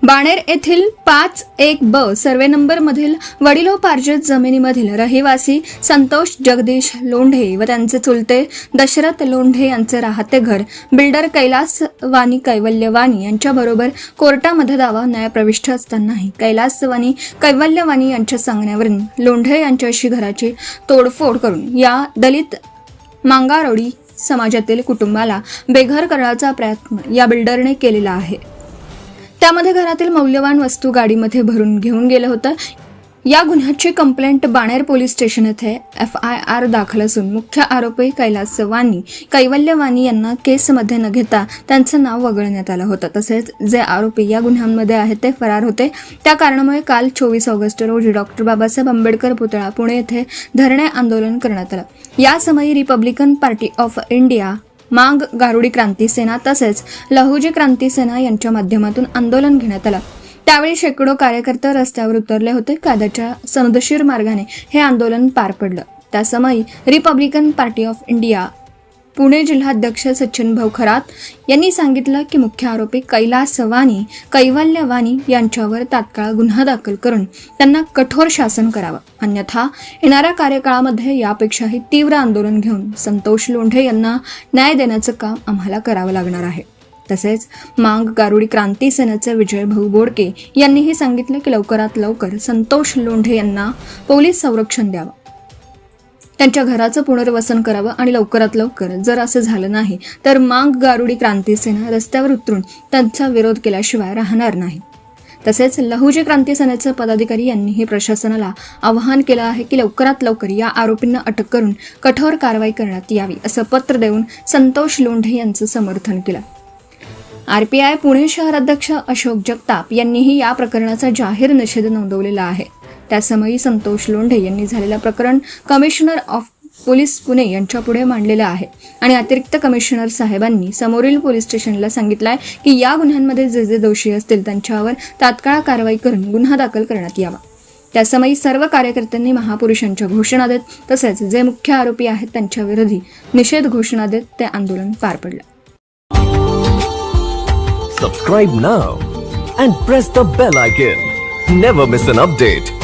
बाणेर येथील 5-1-ब survey number मधील वडिलोपार्जित जमिनीमधील रहिवासी संतोष जगदीश लोंढे व त्यांचे चुलते दशरथ लोंढे यांचे राहते घर बिल्डर कैलास वाणी कैवल्यवाणी यांच्याबरोबर कोर्टामध्ये दावा न्यायप्रविष्ट असतानाही कैलास वाणी कैवल्यवाणी यांच्या सांगण्यावरून लोंढे यांच्याशी घराची तोडफोड करून या दलित मांगारोडी समाजातील कुटुंबाला बेघर करण्याचा प्रयत्न या बिल्डरने केलेला आहे। त्यामध्ये घरातील मौल्यवान वस्तू गाडीमध्ये भरून घेऊन गेलं होतं। या गुन्ह्याची कंप्लेंट बाणेर पोलीस स्टेशन येथे FIR दाखल असून मुख्य आरोपी कैलास वाणी कैवल्यवाणी यांना केसमध्ये न घेता त्यांचं नाव वगळण्यात आलं होतं। तसेच जे आरोपी या गुन्ह्यांमध्ये आहेत ते फरार होते। त्या कारणामुळे काल 24 ऑगस्ट रोजी डॉक्टर बाबासाहेब आंबेडकर पुतळा पुणे येथे धरणे आंदोलन करण्यात आलं। या समयी रिपब्लिकन पार्टी ऑफ इंडिया मांग गारुडी क्रांती सेना तसेच लहुजी क्रांती सेना यांच्या माध्यमातून आंदोलन घेण्यात आलं। त्यावेळी शेकडो कार्यकर्ते रस्त्यावर उतरले होते। कायद्याच्या सनदशीर मार्गाने हे आंदोलन पार पडलं। त्या समयी Republican Party of India Pune जिल्हाध्यक्ष सचिन भाऊ खरात यांनी सांगितलं की मुख्य आरोपी कैलास वाणी कैवल्यवाणी यांच्यावर तात्काळ गुन्हा दाखल करून त्यांना कठोर शासन करावं, अन्यथा येणाऱ्या कार्यकाळामध्ये यापेक्षाही तीव्र आंदोलन घेऊन संतोष लोंढे यांना न्याय देण्याचं काम आम्हाला करावं लागणार आहे। तसेच मांग गारुडी क्रांती सेनेचे विजय भाऊ बोडके यांनीही सांगितलं की लवकरात लवकर संतोष लोंढे यांना पोलीस संरक्षण द्यावं, त्यांच्या घराचं पुनर्वसन करावं आणि लवकरात लवकर जर असं झालं नाही तर मांग गारुडी क्रांती सेना रस्त्यावर उतरून त्यांचा विरोध केल्याशिवाय राहणार नाही। तसेच लहुजी क्रांती सेनेचे पदाधिकारी यांनीही प्रशासनाला आवाहन केलं आहे की लवकरात लवकर या आरोपींना अटक करून कठोर कारवाई करण्यात यावी असं पत्र देऊन संतोष लोंढे यांचं समर्थन केलं। RPI पुणे शहराध्यक्ष अशोक जगताप यांनीही या प्रकरणाचा जाहीर निषेध नोंदवलेला आहे। त्यासमयी संतोष लोंढे यांनी झालेलं प्रकरण कमिशनर ऑफ पोलीस पुणे यांच्यापुढे मांडलेलं आहे आणि अतिरिक्त कमिशनर साहेबांनी समोरील पोलीस स्टेशनला सांगितलंय की या गुन्ह्यांमध्ये जे जे दोषी असतील त्यांच्यावर तात्काळ कारवाई करून गुन्हा दाखल करण्यात यावा। त्यासमयी सर्व कार्यकर्त्यांनी महापुरुषांच्या घोषणा देत तसेच जे मुख्य आरोपी आहेत त्यांच्या विरोधी निषेध घोषणा देत ते आंदोलन पार पडलं। Subscribe now and press the bell icon. Never miss an update.